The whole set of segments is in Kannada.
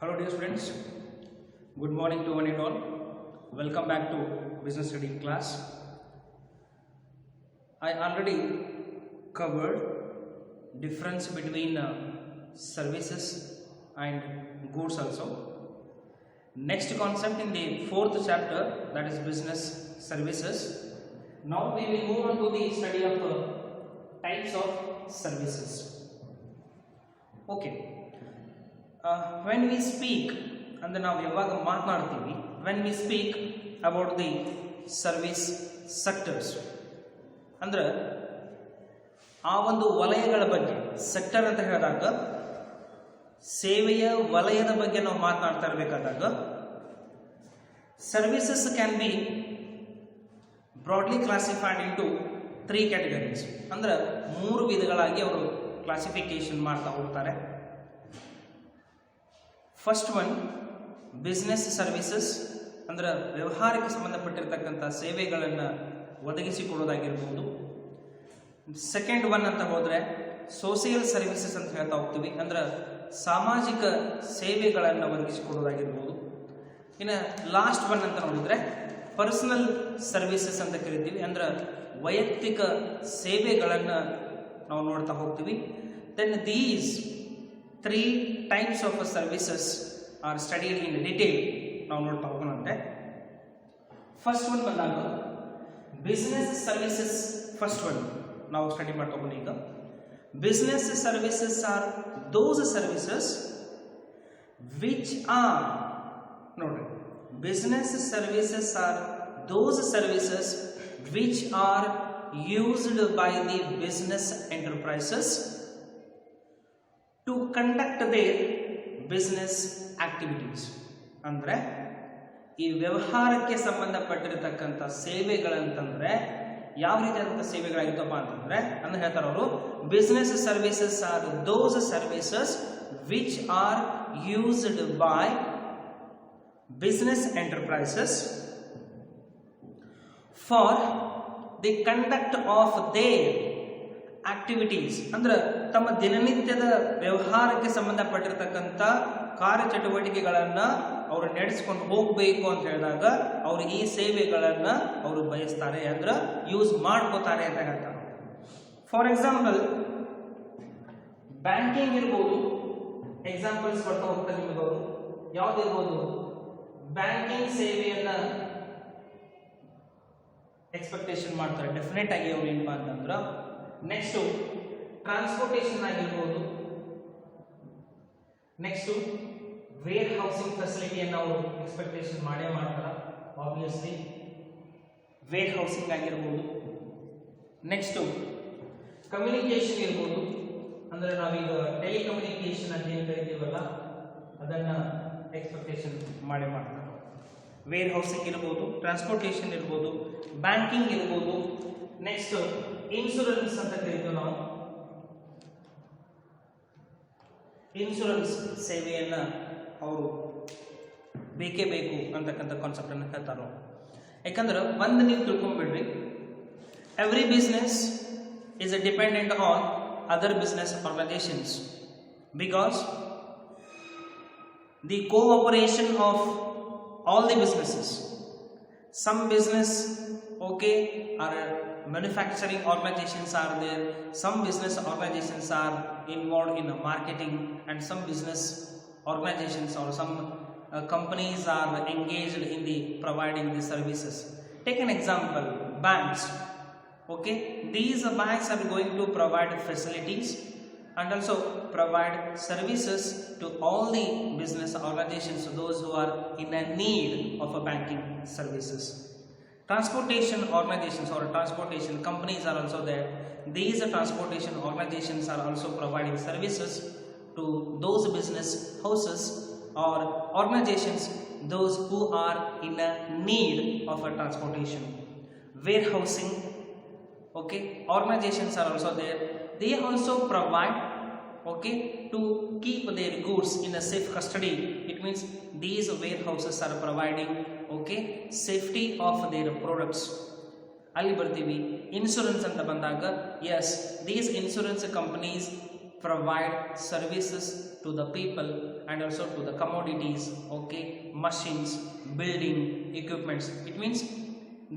Hello dear students, good morning to one and all. Welcome back to business study class. I already covered difference between services and goods also. Next concept in the fourth chapter, that is business services. Now we will move on to the study of types of services. Okay. When we speak, and now when we speak about the service sectors, ಅಂದ್ರೆ ಆ ಒಂದು ವಲಯಗಳ ಬಗ್ಗೆ ಸೆಕ್ಟರ್ ಅಂತ ಹೇಳಿದಾಗ ಸೇವೆಯ ವಲಯದ ಬಗ್ಗೆ ನಾವು ಮಾತನಾಡ್ತಾ ಇರಬೇಕಾದಾಗ services can be broadly classified into 3 categories. ಅಂದ್ರೆ 3 ವಿಧಗಳಾಗಿ ಅವರು ಕ್ಲಾಸಿಫಿಕೇಶನ್ ಮಾಡ್ತಾ ಹೋಗ್ತಾರೆ. ಫಸ್ಟ್ ಒನ್ ಬಿಸ್ನೆಸ್ ಸರ್ವಿಸಸ್, ಅಂದ್ರೆ ವ್ಯವಹಾರಕ್ಕೆ ಸಂಬಂಧಪಟ್ಟಿರ್ತಕ್ಕಂಥ ಸೇವೆಗಳನ್ನು ಒದಗಿಸಿಕೊಡೋದಾಗಿರ್ಬೋದು. ಸೆಕೆಂಡ್ ಒನ್ ಅಂತ ಹೋದರೆ ಸೋಷಿಯಲ್ ಸರ್ವಿಸಸ್ ಅಂತ ಹೇಳ್ತಾ ಹೋಗ್ತೀವಿ, ಅಂದ್ರೆ ಸಾಮಾಜಿಕ ಸೇವೆಗಳನ್ನು ಒದಗಿಸಿಕೊಡೋದಾಗಿರ್ಬೋದು. ಇನ್ನು ಲಾಸ್ಟ್ ಒನ್ ಅಂತ ನೋಡಿದ್ರೆ ಪರ್ಸನಲ್ ಸರ್ವಿಸಸ್ ಅಂತ ಕರಿತೀವಿ, ಅಂದ್ರೆ ವೈಯಕ್ತಿಕ ಸೇವೆಗಳನ್ನು ನಾವು ನೋಡ್ತಾ ಹೋಗ್ತೀವಿ. Then these 3 types of services are studied in detail. ನಾವು ನೋಡ್ತಾ ಹೋಗೋಣಂತೆ. ಫಸ್ಟ್ ಒನ್ ಬಂದಾಗ ಬಿಸ್ನೆಸ್ ಸರ್ವಿಸಸ್. ಫಸ್ಟ್ ಒನ್ ನಾವು ಸ್ಟಡಿ ಮಾಡ್ತಾ ಹೋಗೋಣ. ಈಗ business services are those services which are, ನೋಡ್ರಿ, business services are those services which are used by the business enterprises to conduct their business activities. ಅಂದರೆ ಈ ವ್ಯವಹಾರಕ್ಕೆ ಸಂಬಂಧಪಟ್ಟಿರತಕ್ಕಂಥ ಸೇವೆಗಳಂತಂದ್ರೆ ಯಾವ ರೀತಿಯಾದಂಥ ಸೇವೆಗಳಾಗಿತ್ತಪ್ಪ ಅಂತಂದ್ರೆ ಅಂದ್ರೆ ಹೇಳ್ತಾರೆ ಅವರು, business services are those services which are used by business enterprises for the conduct of their activities. ಅಂದ್ರೆ ತಮ್ಮ ದಿನನಿತ್ಯದ ವ್ಯವಹಾರಕ್ಕೆ ಸಂಬಂಧಪಟ್ಟಿರ್ತಕ್ಕಂಥ ಕಾರ್ಯಚಟುವಟಿಕೆಗಳನ್ನು ಅವರು ನಡೆಸ್ಕೊಂಡು ಹೋಗಬೇಕು ಅಂತ ಹೇಳಿದಾಗ ಅವರು ಈ ಸೇವೆಗಳನ್ನು ಅವರು ಬಯಸ್ತಾರೆ, ಅಂದ್ರೆ ಯೂಸ್ ಮಾಡ್ಕೋತಾರೆ ಅಂತ ಹೇಳ್ತಾರೆ. ಫಾರ್ ಎಕ್ಸಾಂಪಲ್ ಬ್ಯಾಂಕಿಂಗ್ ಇರ್ಬೋದು. ಎಕ್ಸಾಂಪಲ್ಸ್ ಬರ್ತಾ ಹೋಗ್ತಾರೆ ನಿಮಗವರು. ಯಾವ್ದಿರ್ಬೋದು? ಬ್ಯಾಂಕಿಂಗ್ ಸೇವೆಯನ್ನ ಎಕ್ಸ್ಪೆಕ್ಟೇಷನ್ ಮಾಡ್ತಾರೆ ಡೆಫಿನೆಟ್ ಆಗಿ ಅವ್ರು ಏನಪ್ಪ ಅಂತಂದ್ರೆ. ನೆಕ್ಸ್ಟ್ ಟ್ರಾನ್ಸ್ಪೋರ್ಟೇಷನ್ ಆಗಿರ್ಬೋದು. ನೆಕ್ಸ್ಟ್ ವೇರ್ ಹೌಸಿಂಗ್ ಫೆಸಿಲಿಟಿಯನ್ನು ಅವರು ಎಕ್ಸ್ಪೆಕ್ಟೇಷನ್ ಮಾಡೇ ಮಾಡ್ತಾರೆ, ಆಬ್ವಿಯಸ್ಲಿ ವೇರ್ ಹೌಸಿಂಗ್ ಆಗಿರ್ಬೋದು. ನೆಕ್ಸ್ಟ್ ಕಮ್ಯುನಿಕೇಶನ್ ಇರ್ಬೋದು, ಅಂದ್ರೆ ನಾವೀಗ ಟೆಲಿಕಮ್ಯುನಿಕೇಶನ್ ಅಂತ ಏನು ಕರಿತೀವಲ್ಲ ಅದನ್ನ ಎಕ್ಸ್ಪೆಕ್ಟೇಷನ್ ಮಾಡೇ ಮಾಡ್ತಾರೆ. ವೇರ್ ಹೌಸಿಂಗ್ ಇರ್ಬೋದು, ಟ್ರಾನ್ಸ್ಪೋರ್ಟೇಷನ್ ಇರ್ಬೋದು, ಬ್ಯಾಂಕಿಂಗ್ ಇರ್ಬೋದು. ನೆಕ್ಸ್ಟ್ ಇನ್ಶೂರೆನ್ಸ್ ಅಂತ ಕರೀತೀವಿ ನಾವು. ಇನ್ಶೂರೆನ್ಸ್ ಸೇವೆಯನ್ನ ಅವರು ಬೇಕೇ ಬೇಕು ಅಂತಕ್ಕಂಥ ಕಾನ್ಸೆಪ್ಟ್ ಅನ್ನು ಹೇಳ್ತಾರೋ. ಯಾಕಂದ್ರೆ ಒಂದು ನೀವು ತಿಳ್ಕೊಂಡ್ಬಿಡ್ರಿ, every business is dependent on other business organisations because the cooperation of all the businesses. Some business are manufacturing organizations are there, some business organizations are involved in marketing, and some business organizations or some companies are engaged in the providing the services. Take an example, banks. These banks are going to provide facilities and also provide services to all the business organizations, those who are in a need of a banking services. Transportation organizations or transportation companies are also there. These transportation organizations are also providing services to those business houses or organizations, those who are in a need of a transportation. Warehousing, organizations are also there. They also provide to keep their goods in a safe custody. It means these warehouses are providing safety of their products. ಅಲ್ಲಿ ಬರ್ತೀವಿ. ಇನ್ಶೂರೆನ್ಸ್ ಅಂತ ಬಂದಾಗ, yes, these insurance companies provide services to the people and also to the commodities, okay, machines, building equipments. It means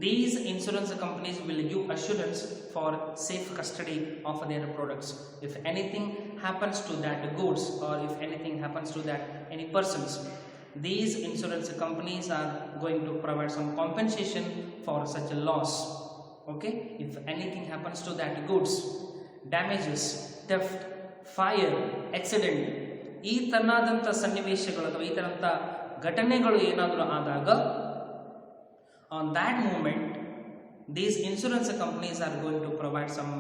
these insurance companies will give assurance for safe custody of their products. If anything happens to that goods, or if anything happens to that any persons, these insurance companies are going to provide some compensation for such a loss. Okay, if anything happens to that goods, damages, theft, fire, accident, ಈ ತರನಾದಂಥ ಸನ್ನಿವೇಶಗಳು ಅಥವಾ ಈ ತರಂಥ ಘಟನೆಗಳು ಏನಾದರೂ ಆದಾಗ, on that moment these insurance companies are going to provide some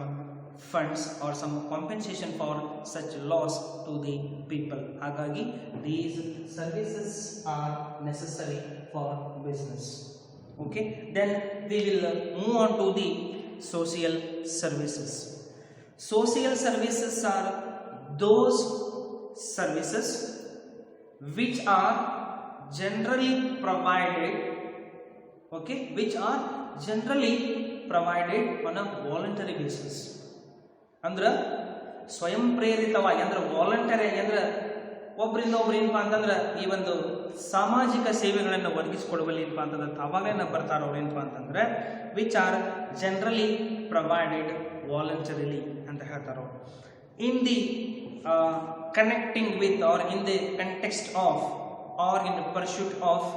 funds or some compensation for such loss to the people. ಹಾಗಾಗಿ these services are necessary for business. Okay, then we will move on to the social services. Social services are those services which are generally provided, okay, which are generally provided on a voluntary basis. ಅಂದ್ರೆ ಸ್ವಯಂ ಪ್ರೇರಿತವಾಗಿ, ಅಂದ್ರೆ ವಾಲಂಟರಿ, ಅಂದ್ರೆ ಒಬ್ಬರಿಂದ ಒಬ್ರು ಏನಪ್ಪಾ ಅಂತಂದ್ರೆ ಈ ಒಂದು ಸಾಮಾಜಿಕ ಸೇವೆಗಳನ್ನು ಒದಗಿಸಿಕೊಡುವಲ್ಲಿ ಏನಪ್ಪಾ ಅಂತಂದ್ರೆ ತಾವಾಗಲೇ ಬರ್ತಾರ ಅವ್ರು ಏನಪ್ಪಾ ಅಂತಂದ್ರೆ which are generally provided voluntarily ಅಂತ ಹೇಳ್ತಾರ. In the connecting with or in the context of or in pursuit of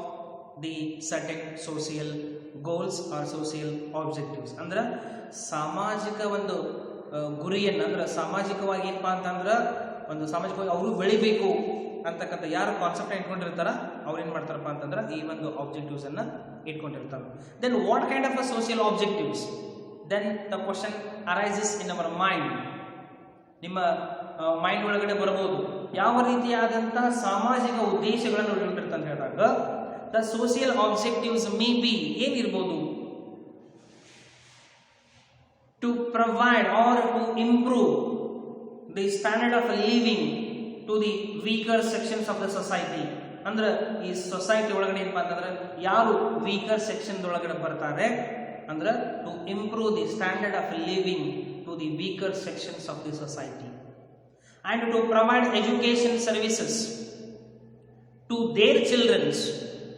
the certain social goals or social objectives. ಅಂದ್ರೆ ಸಾಮಾಜಿಕ ಒಂದು ಗುರಿಯನ್ನು, ಅಂದ್ರೆ ಸಾಮಾಜಿಕವಾಗಿ ಏನಪ್ಪಾ ಅಂತಂದ್ರೆ ಒಂದು ಸಾಮಾಜಿಕವಾಗಿ ಅವರು ಬೆಳಿಬೇಕು ಅಂತಕ್ಕಂಥ ಯಾರು ಕಾನ್ಸೆಪ್ಟ್ ಇಟ್ಕೊಂಡಿರ್ತಾರ ಅವ್ರು ಏನ್ ಮಾಡ್ತಾರಪ್ಪ ಅಂತಂದ್ರೆ ಈ ಒಂದು ಆಬ್ಜೆಕ್ಟಿವ್ಸ್ ಅನ್ನ ಇಟ್ಕೊಂಡಿರ್ತಾರೆ. Then what kind of social objectives? Then the question arises in our mind. ನಿಮ್ಮ ಮೈಂಡ್ ಒಳಗಡೆ ಬರಬಹುದು ಯಾವ ರೀತಿಯಾದಂತಹ ಸಾಮಾಜಿಕ ಉದ್ದೇಶಗಳನ್ನು ಇಟ್ಕೊಂಡಿರ್ತ ಅಂತ ಹೇಳಿದಾಗ the social objectives may be ಏನಿರ್ಬೋದು? To provide or to improve the standard of living to the weaker sections of the society. ಅಂದ್ರೆ ಈ ಸೊಸೈಟಿ ಒಳಗಡೆ ಏನಪ್ಪಾ ಅಂತಂದ್ರೆ ಯಾರು ವೀಕರ್ ಸೆಕ್ಷನ್ ಒಳಗಡೆ ಬರ್ತಾರೆ ಅಂದ್ರೆ to improve the standard of living to the weaker sections of the society and to provide education services to their childrens.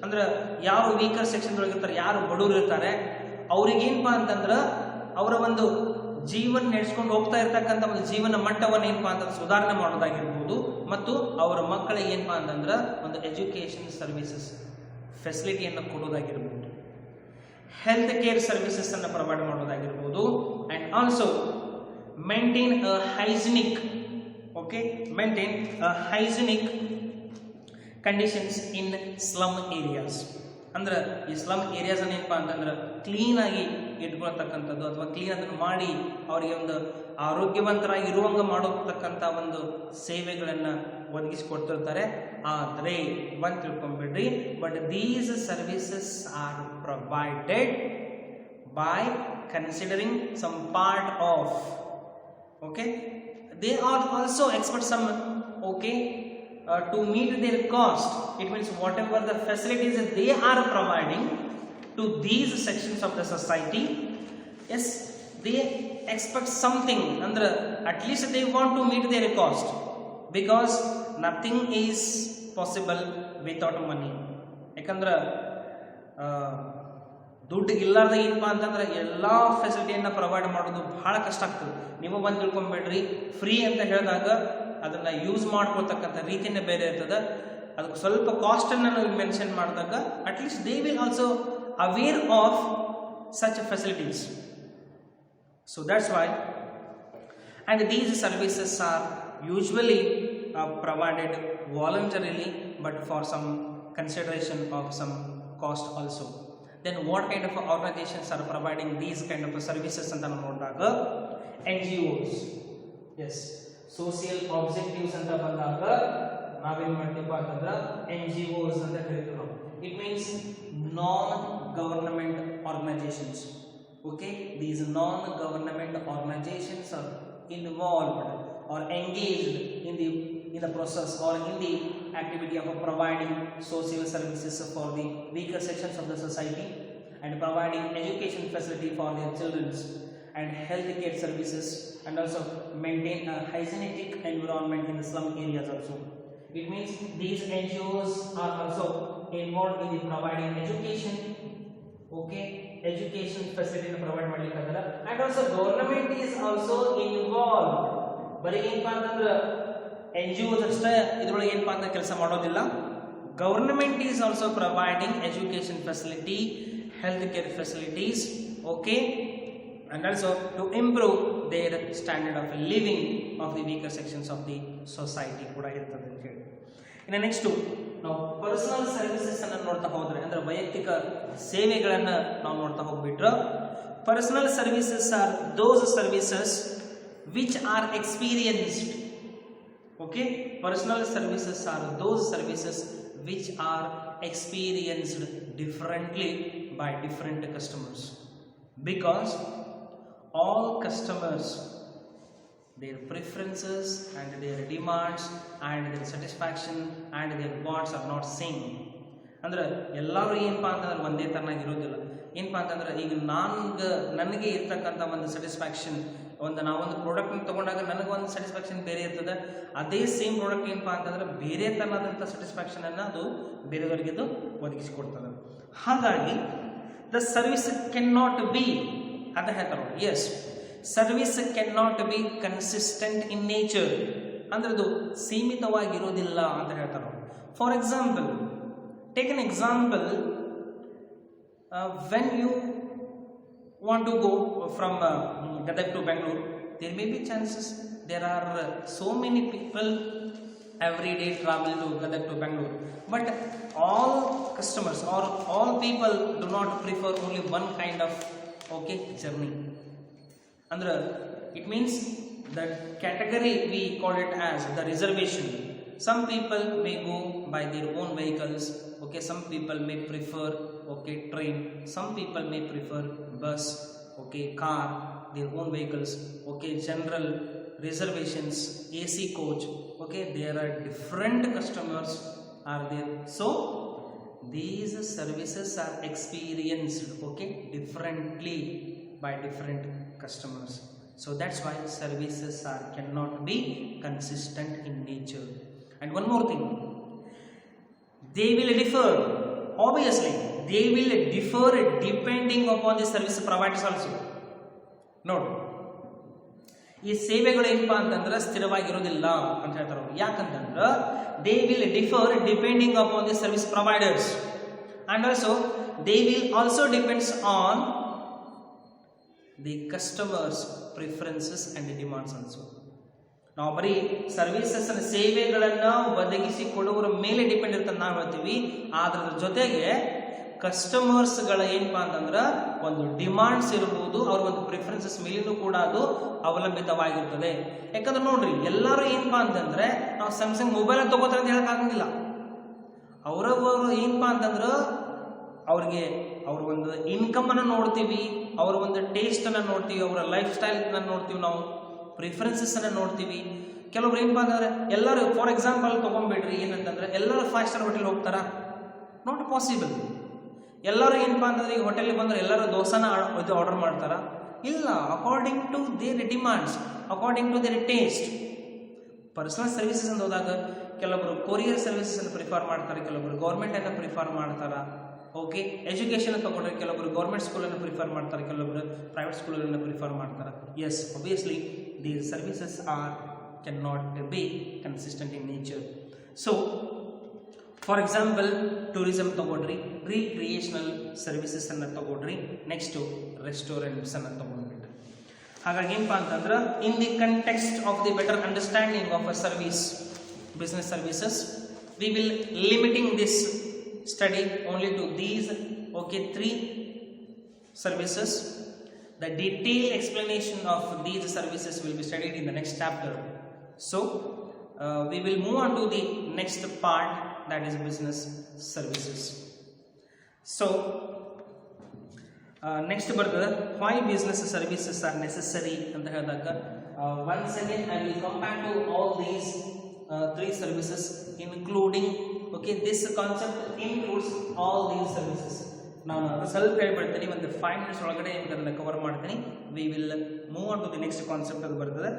ಅಂದ್ರೆ ಯಾರು ವೀಕರ್ ಸೆಕ್ಷನ್ ಒಳಗಿರ್ತಾರೆ, ಯಾರು ಬಡವರು ಇರ್ತಾರೆ, ಅವ್ರಿಗೇನಪ್ಪಾ ಅಂತಂದ್ರೆ ಅವರ ಒಂದು ಜೀವನ ನಡೆಸ್ಕೊಂಡು ಹೋಗ್ತಾ ಇರ್ತಕ್ಕಂಥ ಒಂದು ಜೀವನ ಮಟ್ಟವನ್ನು ಏನಪ್ಪಾ ಅಂತಂದ್ರೆ ಸುಧಾರಣೆ ಮಾಡೋದಾಗಿರ್ಬೋದು, ಮತ್ತು ಅವರ ಮಕ್ಕಳಿಗೆ ಏನಪ್ಪಾ ಅಂತಂದ್ರೆ ಒಂದು ಎಜುಕೇಶನ್ ಸರ್ವಿಸಸ್ ಫೆಸಿಲಿಟಿಯನ್ನು ಕೊಡೋದಾಗಿರ್ಬೋದು, ಹೆಲ್ತ್ ಕೇರ್ ಸರ್ವಿಸಸ್ ಅನ್ನು ಪ್ರೊವೈಡ್ ಮಾಡೋದಾಗಿರ್ಬೋದು, and also maintain a hygienic, okay, maintain a hygienic conditions in slum areas. ಅಂದ್ರೆ ಈ ಸ್ಲಮ್ ಏರಿಯಾಸ್ ಏನಪ್ಪಾ ಅಂತಂದ್ರೆ ಕ್ಲೀನ್ ಆಗಿ ಇಟ್ಕೊಳ್ತಕ್ಕಂಥದ್ದು ಅಥವಾ ಕ್ಲೀನ್ ಅದನ್ನು ಮಾಡಿ ಅವರಿಗೆ ಒಂದು ಆರೋಗ್ಯವಂತರಾಗಿ ಇರುವಂಗ ಮಾಡತಕ್ಕಂಥ ಒಂದು ಸೇವೆಗಳನ್ನು ಒದಗಿಸಿಕೊಡ್ತಿರ್ತಾರೆ. ಆದರೆ ಒಂದು ತಿಳ್ಕೊಂಡ್ಬಿಡ್ರಿ, but these services are provided by considering some part of, okay, they are also expect some, okay, to meet their cost. It means whatever the facilities that they are providing to these sections of the society, yes, they expect something, andre at least they want to meet their cost, because nothing is possible without money. ಯಾಕಂದ್ರೆ ದುಡ್ಡು ಇಲ್ಲಾರ್ದ ಏನಪ್ಪಾ ಅಂತಂದ್ರೆ ಎಲ್ಲಾ ಫೆಸಿಲಿಟಿಯನ್ನ ಪ್ರೊವೈಡ್ ಮಾಡೋದು ಬಹಳ ಕಷ್ಟ ಆಗ್ತದೆ. ನೀವು ಬಂದು ತಿಳ್ಕೊಂಬೇಡ್ರಿ, ಫ್ರೀ ಅಂತ ಹೇಳಿದಾಗ ಅದನ್ನ ಯೂಸ್ ಮಾಡ್ಕೊಳ್ತಕ್ಕಂಥ ರೀತಿಯೇ ಬೇರೆ ಇರ್ತದೆ. ಅದಕ್ಕೆ ಸ್ವಲ್ಪ ಕಾಸ್ಟ್ ಅನ್ನು ನಾವು ಮೆನ್ಷನ್ ಮಾಡಿದಾಗ at least they will also aware of such facilities. So that's why and these services are usually provided voluntarily but for some consideration of some cost also. Then what kind of organizations are providing these kind of services anta nodaga NGOs. Yes, social objectives anta bandaga ನಾವೇನ್ ಮಾಡ್ತೀವಿ ಅಂತಂದ್ರೆ NGOs ಅಂತ ಕರೀತೀವಿ ನಾವು. It means non-government organizations. Okay, these non-government organizations are involved or engaged in the process or in the activity of providing social services for the weaker sections of the society and providing education facility for their children and health care services and also maintain a hygienic environment in the slum areas also. It means these NGOs are also involved in providing education, okay, education facility provide ಮಾಡಲಿಕ್ಕಾಗಲ್ಲ. And also government is also involved. ಬರೀ ಏನಪ್ಪ ಅಂತಂದ್ರೆ NGOs ಅಷ್ಟೇ ಇದರೊಳಗೆ ಏನಪ್ಪ ಅಂತ ಕೆಲಸ ಮಾಡೋದಿಲ್ಲ. Government is also providing education facility, healthcare facilities, okay, and also to improve their standard of living of the weaker sections of the society ಕೂಡ ಇರ್ತದೆ ಅಂತ ಹೇಳಿ. ಇನ್ನು ನೆಕ್ಸ್ಟ್ ನಾವು ಪರ್ಸನಲ್ ಸರ್ವಿಸಸ್ ಅನ್ನು ನೋಡ್ತಾ ಹೋದ್ರೆ ಅಂದ್ರೆ ವೈಯಕ್ತಿಕ ಸೇವೆಗಳನ್ನು ನಾವು ನೋಡ್ತಾ ಹೋಗ್ಬಿಟ್ರೆ personal services are those services which R experienced. Okay, personal services are those services which are experienced differently by different customers, because all customers, their preferences and their demands and their satisfaction and their wants are not same. ಅಂದ್ರೆ ಎಲ್ಲರೂ ಏನಪ್ಪಾ ಅಂತಂದ್ರೆ ಒಂದೇ ತರನಾಗಿ ಇರೋದಿಲ್ಲ. ಏನಪ್ಪಾ ಅಂತಂದ್ರೆ ಈಗ ನನಗೆ ಇರ್ತಕ್ಕಂಥ ಒಂದು ಸ್ಯಾಟಿಸ್ಫ್ಯಾಕ್ಷನ್ ನಾವೊಂದು ಪ್ರಾಡಕ್ಟ್ ತಗೊಂಡಾಗ ನನಗೊಂದು ಸ್ಯಾಟಿಸ್ಫ್ಯಾಕ್ಷನ್ ಬೇರೆ ಇರ್ತದೆ. ಅದೇ ಸೇಮ್ ಪ್ರಾಡಕ್ಟ್ ಏನಪ್ಪಾ ಅಂತಂದ್ರೆ ಬೇರೆ ತರನಾದಂಥ ಸ್ಯಾಟಿಸ್ಫ್ಯಾಕ್ಷನ್ ಅನ್ನು ಅದು ಬೇರೆಯವರಿಗೆ ಅದು ಒದಗಿಸಿಕೊಡ್ತದೆ. ಹಾಗಾಗಿ the service can not be ಅಂತ ಹೇಳ್ತಾರೆ. Yes, service can not be consistent in nature, ಅಂದ್ರೆ ಅದು ಸೀಮಿತವಾಗಿರೋದಿಲ್ಲ ಅಂತ ಹೇಳ್ತಾರೆ. For example, take an example, when you want to go from Gadag to Bangalore, there may be chances there are so many people every day travel to Gadag to Bangalore, but all customers or all people do not prefer only one kind of journey. Andre it means that category we call it as the reservation. Some people may go by their own vehicles, okay, some people may prefer train, some people may prefer bus, okay, car, their own vehicles, okay, general reservations, AC coach, okay, there are different customers are there. So these services are experienced, okay, differently by different customers. So that's why services cannot be consistent in nature. And one more thing, they will differ, obviously they will differ depending upon the service providers also. ನೋಡಿ, ಈ ಸೇವೆಗಳು ಏನಪ್ಪಾ ಅಂತಂದ್ರೆ ಸ್ಥಿರವಾಗಿರೋದಿಲ್ಲ ಅಂತ ಹೇಳ್ತಾರೆ. ಯಾಕಂತಂದ್ರೆ they will differ depending upon the service providers, and also they will also depends on the customers preferences and the demands also. ನಾವು ಬರೀ ಸರ್ವಿಸಸ್ ಸೇವೆಗಳನ್ನ ಒದಗಿಸಿ ಕೊಡುವರ ಮೇಲೆ ಡಿಪೆಂಡ್ ಇರ್ತದೆ ನಾವು ಹೇಳ್ತೀವಿ. ಅದ್ರ ಜೊತೆಗೆ ಕಸ್ಟಮರ್ಸ್ಗಳ ಏನಪ್ಪಾ ಅಂತಂದ್ರೆ ಒಂದು ಡಿಮಾಂಡ್ಸ್ ಇರಬಹುದು, ಅವ್ರ ಒಂದು ಪ್ರಿಫರೆನ್ಸಸ್ ಮೇಲೂ ಕೂಡ ಅದು ಅವಲಂಬಿತವಾಗಿರ್ತದೆ. ಯಾಕಂದ್ರೆ ನೋಡ್ರಿ, ಎಲ್ಲರೂ ಏನಪ್ಪಾ ಅಂತಂದ್ರೆ ನಾವು ಸ್ಯಾಮ್ಸಂಗ್ ಮೊಬೈಲ್ ತಗೋತಾರೆ ಅಂತ ಹೇಳಕ್ ಆಗಂಗಿಲ್ಲ. ಅವರವರು ಏನಪ್ಪಾ ಅಂತಂದ್ರೆ ಅವ್ರಿಗೆ ಅವ್ರ ಒಂದು ಇನ್ಕಮ್ ಅನ್ನ ನೋಡ್ತೀವಿ, ಅವ್ರ ಒಂದು ಟೇಸ್ಟ್ ಅನ್ನ ನೋಡ್ತೀವಿ, ಅವರ ಲೈಫ್ ಸ್ಟೈಲ್ ನೋಡ್ತೀವಿ, ನಾವು ಪ್ರಿಫರೆನ್ಸಸ್ ಅನ್ನ ನೋಡ್ತೀವಿ. ಕೆಲವೊಬ್ರು ಏನಪ್ಪಾ ಅಂತಂದ್ರೆ ಎಲ್ಲರೂ, ಫಾರ್ ಎಕ್ಸಾಂಪಲ್ ತಗೊಂಡ್ಬಿಡ್ರಿ, ಏನಂತಂದ್ರೆ ಎಲ್ಲರೂ 5 ಸ್ಟಾರ್ ಹೋಟೆಲ್ ಹೋಗ್ತಾರ? Not possible. ಎಲ್ಲರೂ ಏನಪ್ಪಾ ಅಂತಂದ್ರೆ ಈಗ ಹೋಟೆಲ್ಗೆ ಬಂದ್ರೆ ಎಲ್ಲರೂ ದೋಸಾನ ಇದು ಆರ್ಡರ್ ಮಾಡ್ತಾರ? ಇಲ್ಲ. According to their demands, according to their taste. Personal services ಅಂತ ಹೋದಾಗ ಕೆಲವೊಬ್ರು ಕೊರಿಯರ್ ಸರ್ವಿಸಸ್ ಅನ್ನು ಪ್ರಿಫರ್ ಮಾಡ್ತಾರೆ, ಕೆಲವೊಬ್ರು ಗೌರ್ಮೆಂಟ್ ಅನ್ನು ಪ್ರಿಫರ್ ಮಾಡ್ತಾರ. ಓಕೆ, ಎಜುಕೇಶನ್ ತಗೊಂಡ್ರೆ ಕೆಲವೊಬ್ರು ಗೌರ್ಮೆಂಟ್ ಸ್ಕೂಲನ್ನು ಪ್ರಿಫರ್ ಮಾಡ್ತಾರೆ, ಕೆಲವೊಬ್ರು ಪ್ರೈವೇಟ್ ಸ್ಕೂಲನ್ನು ಪ್ರಿಫರ್ ಮಾಡ್ತಾರೆ. Yes, obviously these services cannot be consistent in nature. So for example, tourism ತಗೊಂಡ್ರಿ, recreational services ಅನ್ನು ತಗೊಂಡ್ರಿ, ನೆಕ್ಸ್ಟ್ ರೆಸ್ಟೋರೆಂಟ್ಸ್ ಅನ್ನು ತಗೊಂಡ್ಬಿಟ್ರಿ. ಹಾಗಾಗಿ ಏನಪ್ಪಾ ಅಂತಂದ್ರೆ in the context of the better understanding of a service, business services, we will limiting this study only to these 3 services. The detailed explanation of these services will be studied in the next chapter. So we will move on to the next part, that is business services. So next bರ್ತದೆ why business services are necessary ಅಂತ ಹೇಳಿದಾಗ, once again I will come back to all these 3 services including, okay, this concept includes all these services. ನಾನು ಸ್ವಲ್ಪ ಹೇಳ್ಬಿಡ್ತೀನಿ, ಒಂದು 5 minutes ಒಳಗಡೆ ಇದನ್ನು ಕವರ್ ಮಾಡ್ತೀನಿ. We will move on to the next concept. ಅದು ಬರ್ತದೆ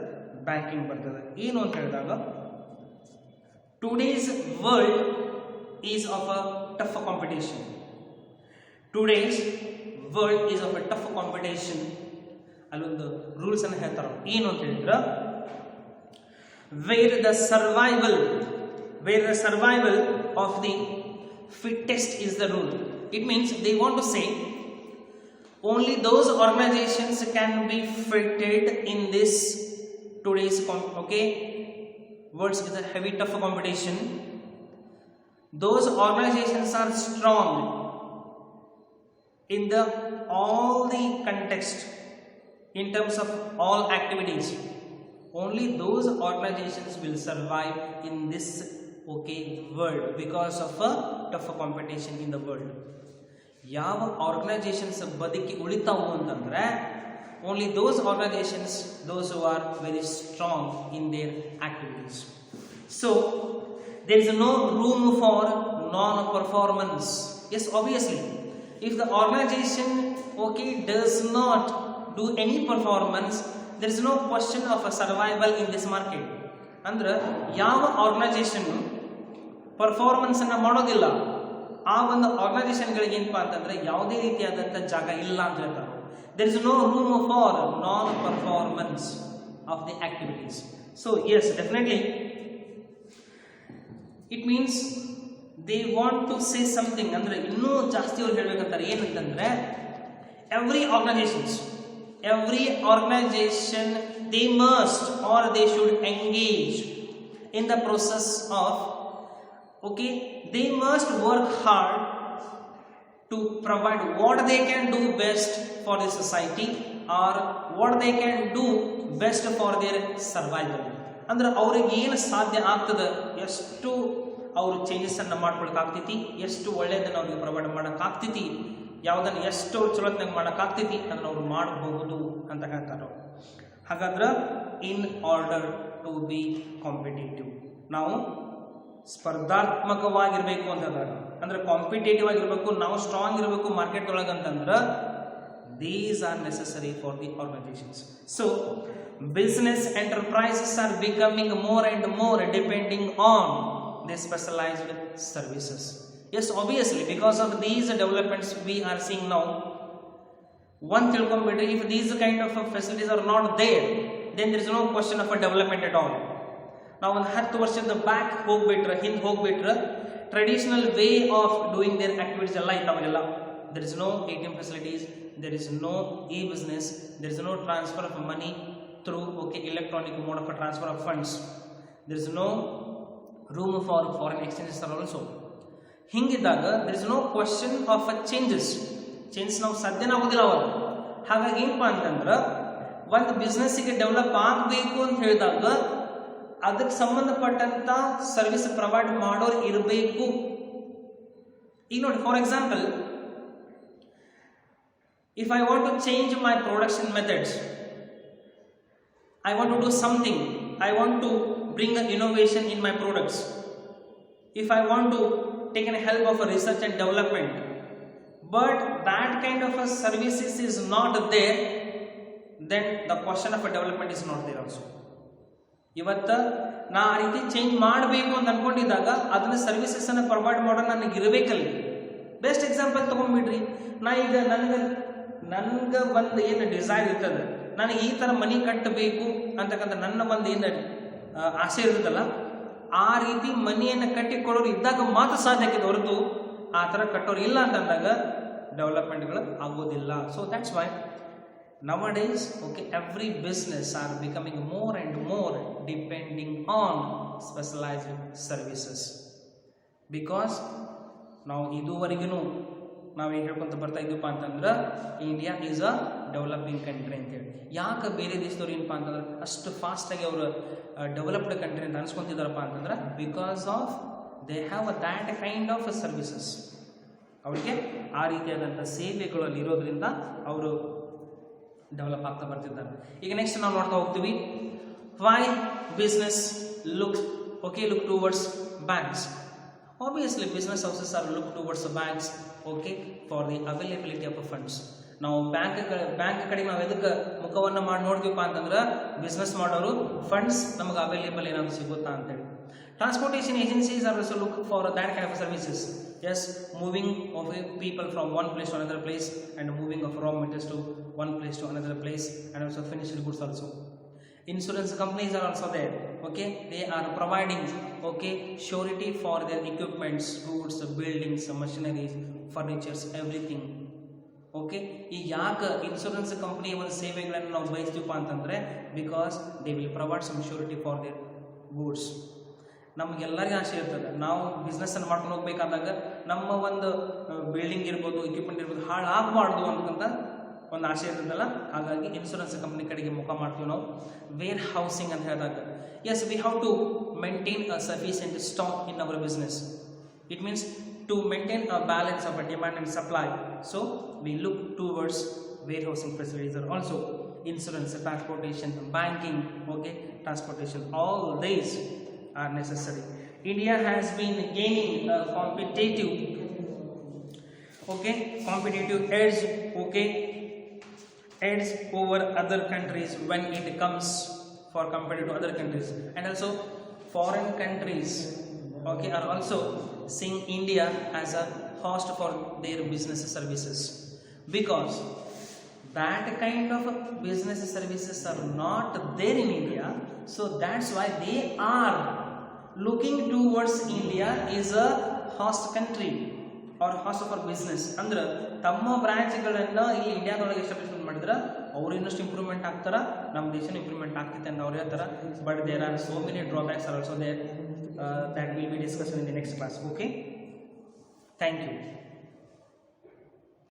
ಬ್ಯಾಂಕಿಂಗ್ ಬರ್ತದೆ. ಏನು ಅಂತ ಹೇಳಿದಾಗ, today's world is of a tough competition. Today's world is of a tough competition. ಅಲ್ಲೊಂದು ರೂಲ್ಸ್ ಅನ್ನು ಹೇಳ್ತಾರೆ. ಏನು ಅಂತ ಹೇಳಿದ್ರೆ, where the survival of the fittest is the rule. It means they want to say only those organizations can be fitted in this today's words with a heavy tough competition. Those organizations are strong in the all the context in terms of all activities. Only those organizations will survive in this world because of a tough competition in the world. ಯಾವ ಆರ್ಗನೈಸೇಷನ್ಸ್ ಬದುಕಿ ಉಳಿತಾವು ಅಂತಂದ್ರೆ, only those organisations those who are very strong in their activities. So there is no room for non performance. Yes, obviously if the organisation does not do any performance, there is no question of a survival in this market. ಅಂದ್ರೆ ಯಾವ ಆರ್ಗನೈಸೇಷನ್ ಪರ್ಫಾರ್ಮೆನ್ಸ್ ಅನ್ನ ಮಾಡೋದಿಲ್ಲ, ಆ ಒಂದು ಆರ್ಗನೈಸೇಷನ್ಗಳಿಗೆ ಏನಪ್ಪಾ ಅಂತಂದ್ರೆ ಯಾವುದೇ ರೀತಿಯಾದಂಥ ಜಾಗ ಇಲ್ಲ ಅಂತ ಹೇಳ್ತಾರೆ. there is no room for non performance of the activities. So yes, definitely it means they want to say something. ಅಂದ್ರೆ ಇನ್ನೂ ಜಾಸ್ತಿ ಅವ್ರು ಹೇಳ್ಬೇಕಂತಾರೆ. ಏನಂತಂದ್ರೆ, every organization they must or they should engage in the process of they must work hard to provide what they can do best for the society or what they can do best for their survival. ಅಂದ್ರೆ ಅವ್ರಿಗೆ ಏನು ಸಾಧ್ಯ ಆಗ್ತದೆ, ಎಷ್ಟು ಅವರು ಚೇಂಜಸ್ ಅನ್ನ ಮಾಡ್ಕೊಳಕ್ಕಾಗ್ತೈತಿ, ಎಷ್ಟು ಒಳ್ಳೆಯದನ್ನು ಅವ್ರಿಗೆ ಪ್ರೊವೈಡ್ ಮಾಡೋಕ್ಕಾಗ್ತೈತಿ, ಯಾವುದನ್ನು ಎಷ್ಟು ಚಲೋತ್ನಾಗ ಮಾಡೋಕ್ಕಾಗ್ತೈತಿ ಅದನ್ನು ಅವ್ರು ಮಾಡಬಹುದು ಅಂತ ಹೇಳ್ತಾರೆ. ಹಾಗಾದ್ರೆ in order to be competitive, ನಾವು ಸ್ಪರ್ಧಾತ್ಮಕವಾಗಿರ್ಬೇಕು ಅಂತಂದಾಗ, ಅಂದ್ರೆ ಕಾಂಪಿಟೇಟಿವ್ ಆಗಿರ್ಬೇಕು, ನಾವು ಸ್ಟ್ರಾಂಗ್ ಇರಬೇಕು ಮಾರ್ಕೆಟ್ ಒಳಗೆ ಅಂತಂದ್ರೆ, these are necessary for the organizations. So business enterprises are becoming more and more depending on the specialized services. Yes, obviously because of these developments we are seeing now. One tilkombitre, if these kind of facilities are not there, then there is no question of a development at all. Now ಒಂದು 10 ವರ್ಷದ ಬ್ಯಾಕ್ ಹೋಗ್ಬಿಟ್ರೆ, ಹಿಂದೆ ಹೋಗ್ಬಿಟ್ರೆ, traditional way of doing their activities ಎಲ್ಲ ಇದ್ದಾವೆಲ್ಲ. there is no ATM facilities, there is no e-business, there is no transfer of money through electronic mode of a transfer of funds, there is no room for foreign exchanges are also. ಹಿಂಗಿದ್ದಾಗ there is no question of a changes ನಾವು ಸಾಧ್ಯನ ಆಗೋದಿಲ್ಲ ಅವಾಗ. ಹಾಗಾಗಿ ಏನಪ್ಪಾ ಅಂತಂದ್ರೆ, ಒಂದು ಬಿಸ್ನೆಸ್ಸಿಗೆ ಡೆವಲಪ್ ಆಗಬೇಕು ಅಂತ ಹೇಳಿದಾಗ ಅದಕ್ಕೆ ಸಂಬಂಧಪಟ್ಟಂತ ಸರ್ವಿಸ್ ಪ್ರೊವೈಡ್ ಮಾಡೋರು ಇರಬೇಕು. ಈಗ ನೋಡಿ, for example, if I want to change my production methods, I want to do something, I want to bring an innovation in my products, if I want to take an help of a research and development, but that kind of a services is not there, then the question of a development is not there also. ಇವತ್ತು ನಾ ಆ ರೀತಿ ಚೇಂಜ್ ಮಾಡಬೇಕು ಅಂತ ಅನ್ಕೊಂಡಿದ್ದಾಗ ಅದನ್ನ ಸರ್ವಿಸಸ್ ಅನ್ನು ಪ್ರೊವೈಡ್ ಮಾಡೋಣ ನನಗೆ ಇರಬೇಕಲ್ಲಿ. ಬೆಸ್ಟ್ ಎಕ್ಸಾಂಪಲ್ ತಗೊಂಡ್ಬಿಡ್ರಿ, ನಾ ಈಗ ನನ್ಗೆ ಒಂದು ಏನು ಡಿಸೈರ್ ಇರ್ತದೆ, ನನಗೆ ಈ ಥರ ಮನಿ ಕಟ್ಟಬೇಕು ಅಂತಕ್ಕಂಥ ನನ್ನ ಒಂದು ಏನು ಆಸೆ ಇರುತ್ತಲ್ಲ, ಆ ರೀತಿ ಮನಿಯನ್ನು ಕಟ್ಟಿಕೊಡೋರು ಇದ್ದಾಗ ಮಾತ್ರ ಸಾಧ್ಯ ಆಗಿದೆ, ಹೊರತು ಆ ಥರ ಕಟ್ಟೋರು ಇಲ್ಲ ಅಂತಂದಾಗ ಡೆವಲಪ್ಮೆಂಟ್ಗಳು ಆಗೋದಿಲ್ಲ. So that's why nowadays every business are becoming more and more depending on specialized services, because ನಾವು ಇದುವರೆಗೂ ನಾವು ಏನು ಹೇಳ್ಕೊಂತ ಬರ್ತಾ ಇದ್ದೀವಪ್ಪ ಅಂತಂದ್ರೆ, India is a developing country ಅಂತೇಳಿ. ಯಾಕೆ ಬೇರೆ ದೇಶದವ್ರು ಏನಪ್ಪ ಅಂತಂದ್ರೆ ಅಷ್ಟು ಫಾಸ್ಟಾಗಿ ಅವರು ಡೆವಲಪ್ಡ್ ಕಂಟ್ರಿ ಅಂತ ಅನ್ಸ್ಕೊಂತಿದಾರಪ್ಪ ಅಂತಂದ್ರೆ, because of they have that kind of services. ಅವರಿಗೆ ಆ ರೀತಿಯಾದಂಥ ಸೇವೆಗಳು ಅಲ್ಲಿ ಇರೋದ್ರಿಂದ ಅವರು ಡೆವಲಪ್ ಆಗ್ತಾ ಬರ್ತಿದ್ದಾರೆ. ಈಗ ನೆಕ್ಸ್ಟ್ ನಾವು ನೋಡ್ತಾ ಹೋಗ್ತೀವಿ, why business look towards banks. Obviously, business houses are look towards the banks, okay, for the availability of funds. ನಾವು ಬ್ಯಾಂಕ್ ಕಡೆಗೆ ನಾವು ಎದಕ್ಕೆ ಮುಖವನ್ನು ಮಾಡಿ ನೋಡ್ತೀವಪ್ಪ ಅಂತಂದ್ರೆ ಬಿಸ್ನೆಸ್ ಮಾಡೋರು ಫಂಡ್ಸ್ ನಮಗೆ ಅವೈಲೇಬಲ್ ಏನಾದ್ರು ಸಿಗುತ್ತಾ ಅಂತೇಳಿ. Transportation agencies are also look for that kind of services. Yes, moving of people from one place to another place and moving of raw materials to one place to another place and also finished goods also. Insurance companies are also there, okay, they are providing, okay, surety for their equipments, goods, buildings, machineries, furnitures, everything. Okay, ಈ ಯಾಕೆ ಇನ್ಶೂರೆನ್ಸ್ ಕಂಪನಿ ಒಂದು ಸೇವೆಗಳನ್ನು ನಾವು ಬಯಸ್ತೀವಪ್ಪ ಅಂತಂದ್ರೆ because they will provide some surety for their goods. ನಮಗೆಲ್ಲರಿಗೂ ಆಸೆ ಇರ್ತದೆ ನಾವು ಬಿಸ್ನೆಸ್ ಅನ್ನು ಮಾಡ್ಕೊಂಡು ಹೋಗ್ಬೇಕಾದಾಗ ನಮ್ಮ ಒಂದು ಬಿಲ್ಡಿಂಗ್ ಇರ್ಬೋದು, ಇಕ್ವಿಪ್ಮೆಂಟ್ ಇರ್ಬೋದು ಹಾಳಾಗಬಾರ್ದು ಅಂತಕ್ಕಂಥ ಒಂದು ಆಸೆ ಇರ್ತದಲ್ಲ, ಹಾಗಾಗಿ ಇನ್ಶೂರೆನ್ಸ್ ಕಂಪನಿ ಕಡೆಗೆ ಮುಖ ಮಾಡ್ತೀವಿ ನಾವು. ವೇರ್ ಹೌಸಿಂಗ್ ಅಂತ ಹೇಳಿದಾಗ yes we have to maintain a sufficient stock in our business. It means to maintain a balance of a demand and supply, so we look towards warehousing facilities are also insurance, transportation, banking, okay, transportation, all these are necessary. India has been gaining a competitive edge, okay, edge over other countries when it comes for compared to other countries, and also foreign countries, okay, are also seeing India as a host for their business services, because that kind of business services are not there in India, so that's why they are looking towards India is a host country or host for business. ಅಂದ್ರೆ ತಮ್ಮ ಬ್ರಾಂಚ್ಗಳನ್ನು ಇಲ್ಲಿ ಇಂಡಿಯಾದೊಳಗೆ ಎಸ್ಟಾಬ್ಲಿಷ್ಮೆಂಟ್ ಮಾಡಿದ್ರೆ ಅವರು ಇನ್ನಷ್ಟು ಇಂಪ್ರೂವ್ಮೆಂಟ್ ಆಗ್ತಾರ, ನಮ್ಮ ದೇಶನ ಇಂಪ್ರೂವ್ಮೆಂಟ್ ಆಗ್ತೈತೆ ಅಂತ ಅವ್ರು ಹೇಳ್ತಾರೆ. But there are so many drawbacks are also there that will be discussed in the next class. Okay, thank you.